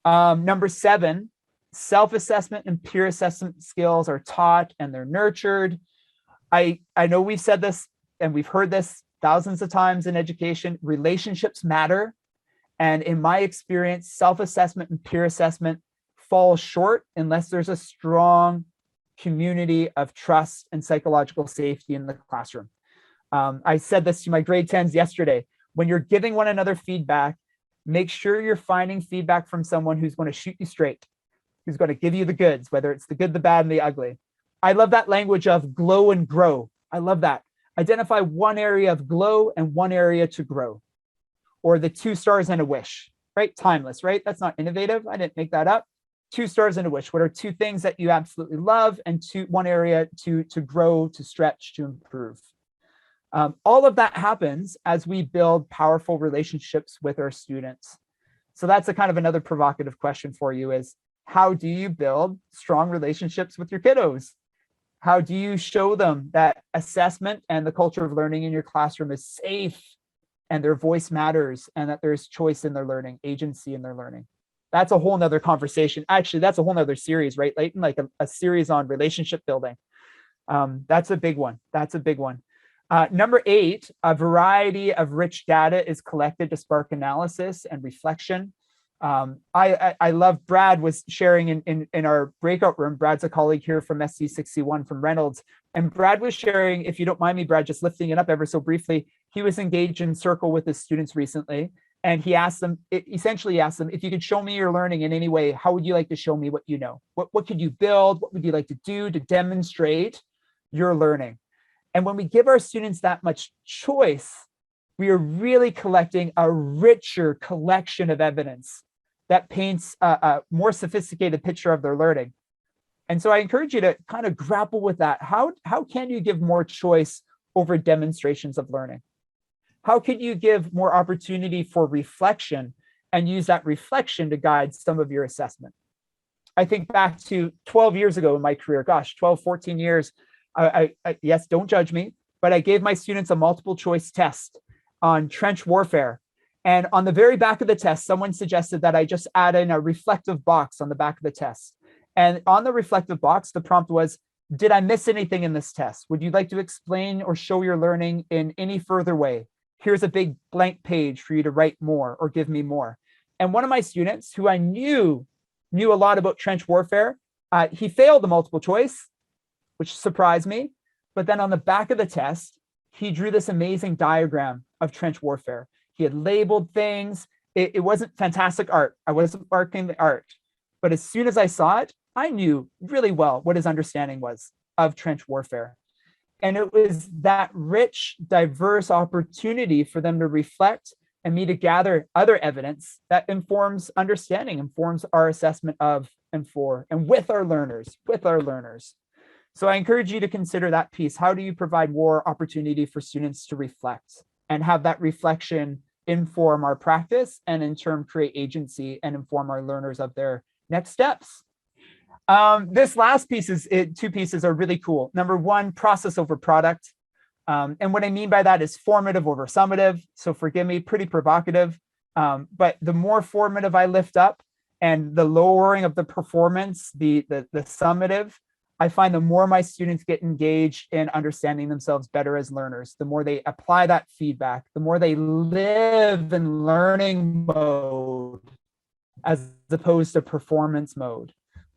Number 7, self-assessment and peer assessment skills are taught and they're nurtured. I know we've said this and we've heard this thousands of times in education. Relationships matter. And in my experience, self-assessment and peer assessment fall short unless there's a strong community of trust and psychological safety in the classroom. I said this to my grade 10s yesterday. When you're giving one another feedback, make sure you're finding feedback from someone who's going to shoot you straight, who's going to give you the goods, whether it's the good, the bad, and the ugly. I love that language of glow and grow. I love that. Identify one area of glow and one area to grow. Or the 2 stars and a wish, right? Timeless, right? That's not innovative. I didn't make that up. 2 stars and a wish. What are 2 things that you absolutely love, and one area to grow, to stretch, to improve? All of that happens as we build powerful relationships with our students. So that's a kind of another provocative question for you is, how do you build strong relationships with your kiddos? How do you show them that assessment and the culture of learning in your classroom is safe and their voice matters and that there's choice in their learning, agency in their learning? That's a whole nother conversation. Actually, that's a whole nother series, right, Leighton? Like a series on relationship building. That's a big one. That's a big one. Number 8, a variety of rich data is collected to spark analysis and reflection. I love Brad was sharing in our breakout room. Brad's a colleague here from SC61 from Reynolds. And Brad was sharing, if you don't mind me, Brad, just lifting it up ever so briefly, he was engaged in Circle with his students recently. And he asked them, essentially asked them, if you could show me your learning in any way, how would you like to show me what you know? What could you build? What would you like to do to demonstrate your learning? And when we give our students that much choice, we are really collecting a richer collection of evidence that paints a more sophisticated picture of their learning. And so I encourage you to kind of grapple with that. How can you give more choice over demonstrations of learning? How can you give more opportunity for reflection and use that reflection to guide some of your assessment? I think back to 12 years ago in my career, gosh, 12, 14 years. Yes, don't judge me, but I gave my students a multiple choice test on trench warfare. And on the very back of the test, someone suggested that I just add in a reflective box on the back of the test. And on the reflective box, the prompt was, did I miss anything in this test? Would you like to explain or show your learning in any further way? Here's a big blank page for you to write more or give me more. And one of my students, who I knew a lot about trench warfare, he failed the multiple choice, which surprised me. But then on the back of the test, he drew this amazing diagram of trench warfare. He had labeled things. It wasn't fantastic art. I wasn't marking the art. But as soon as I saw it, I knew really well what his understanding was of trench warfare. And it was that rich, diverse opportunity for them to reflect and me to gather other evidence that informs understanding, informs our assessment of and for and with our learners. So I encourage you to consider that piece. How do you provide more opportunity for students to reflect and have that reflection inform our practice and in turn create agency and inform our learners of their next steps? This last piece two pieces are really cool. Number one, process over product. And what I mean by that is formative over summative. So forgive me, pretty provocative. But the more formative I lift up and the lowering of the performance, the summative, I find the more my students get engaged in understanding themselves better as learners, the more they apply that feedback, the more they live in learning mode as opposed to performance mode.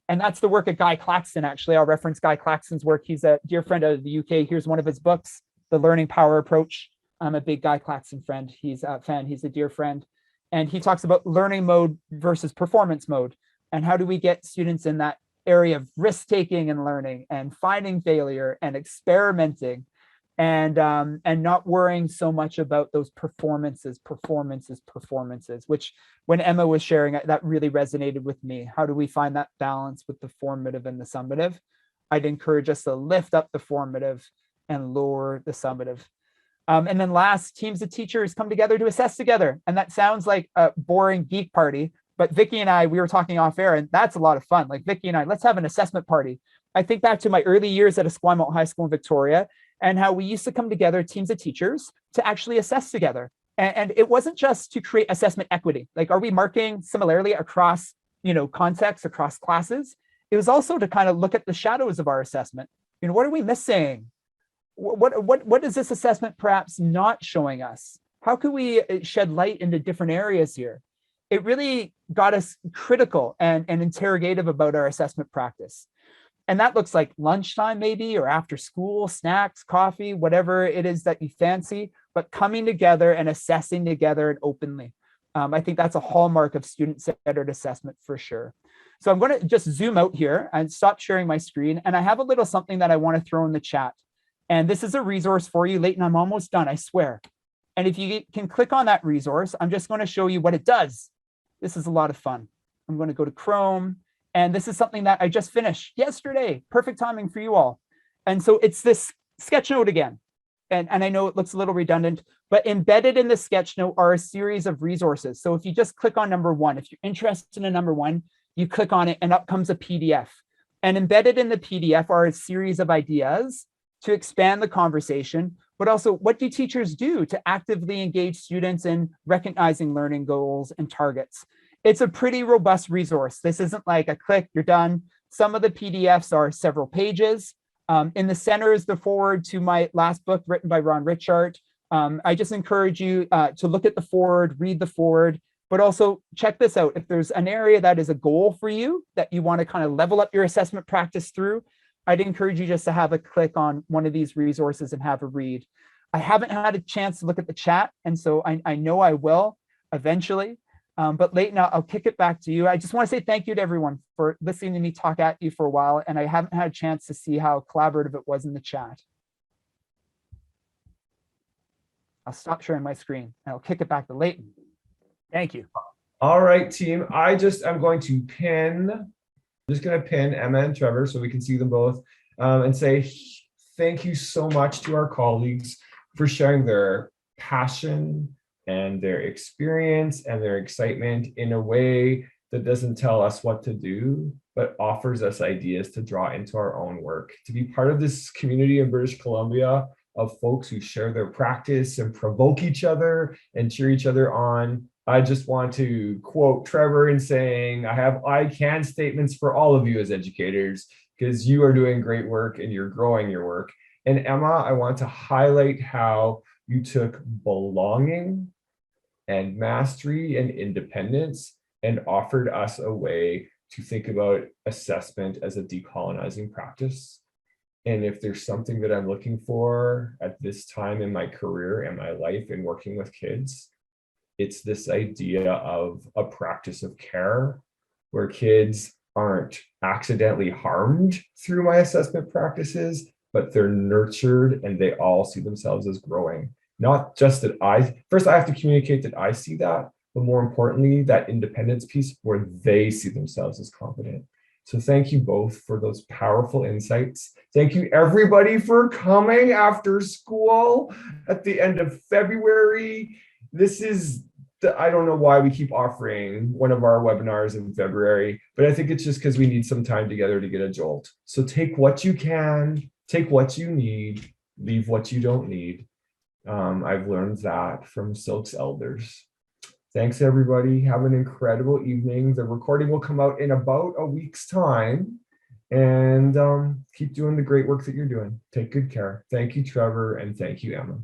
And that's the work of Guy Claxton, actually. I'll reference Guy Claxton's work. He's a dear friend of the UK. Here's one of his books, The Learning Power Approach. I'm a big Guy Claxton friend. He's a fan. He's a dear friend. And he talks about learning mode versus performance mode. And how do we get students in that area of risk-taking and learning and finding failure and experimenting and not worrying so much about those performances, which when Emma was sharing, that really resonated with me. How do we find that balance with the formative and the summative? I'd encourage us to lift up the formative and lower the summative. And then last, teams of teachers come together to assess together. And that sounds like a boring geek party, but Vicki and I, we were talking off air, and that's a lot of fun. Like Vicki and I, let's have an assessment party. I think back to my early years at Esquimalt High School in Victoria, and how we used to come together, teams of teachers, to actually assess together. And it wasn't just to create assessment equity. Like, are we marking similarly across, contexts, across classes? It was also to kind of look at the shadows of our assessment. What are we missing? What is this assessment perhaps not showing us? How could we shed light into different areas here? It really got us critical and interrogative about our assessment practice. And that looks like lunchtime maybe, or after school, snacks, coffee, whatever it is that you fancy, but coming together and assessing together and openly. I think that's a hallmark of student-centered assessment for sure. So I'm going to just zoom out here and stop sharing my screen. And I have a little something that I want to throw in the chat. And this is a resource for you. Leighton, I'm almost done, I swear. And if you can click on that resource, I'm just going to show you what it does. This is a lot of fun. I'm going to go to Chrome. And this is something that I just finished yesterday. Perfect timing for you all. And so it's this sketch note again. And I know it looks a little redundant, but embedded in the sketch note are a series of resources. So if you just click on number one, if you're interested in number one, you click on it and up comes a PDF. And embedded in the PDF are a series of ideas to expand the conversation, but also what do teachers do to actively engage students in recognizing learning goals and targets? It's a pretty robust resource. This isn't like a click, you're done. Some of the PDFs are several pages. In the center is the foreword to my last book written by Ron Richard. I just encourage you to look at the foreword, read the foreword, but also check this out. If there's an area that is a goal for you that you want to kind of level up your assessment practice through, I'd encourage you just to have a click on one of these resources and have a read. I haven't had a chance to look at the chat, and so I know I will eventually. But Leighton, I'll kick it back to you. I just want to say thank you to everyone for listening to me talk at you for a while, and I haven't had a chance to see how collaborative it was in the chat. I'll stop sharing my screen and I'll kick it back to Leighton. Thank you. All right, team. I'm going to pin Emma and Trevor so we can see them both and say thank you so much to our colleagues for sharing their passion and their experience and their excitement in a way that doesn't tell us what to do, but offers us ideas to draw into our own work. To be part of this community in British Columbia of folks who share their practice and provoke each other and cheer each other on. I just want to quote Trevor in saying, I have I can statements for all of you as educators, because you are doing great work and you're growing your work. And Emma, I want to highlight how you took belonging and mastery and independence and offered us a way to think about assessment as a decolonizing practice. And if there's something that I'm looking for at this time in my career and my life in working with kids, it's this idea of a practice of care where kids aren't accidentally harmed through my assessment practices, but they're nurtured and they all see themselves as growing. Not just that first I have to communicate that I see that, but more importantly, that independence piece where they see themselves as competent. So thank you both for those powerful insights. Thank you everybody for coming after school at the end of February. This is I don't know why we keep offering one of our webinars in February, but I think it's just because we need some time together to get a jolt. So take what you can, take what you need, leave what you don't need. I've learned that from Silk's elders. Thanks, everybody. Have an incredible evening. The recording will come out in about a week's time. And keep doing the great work that you're doing. Take good care. Thank you, Trevor, and thank you, Emma.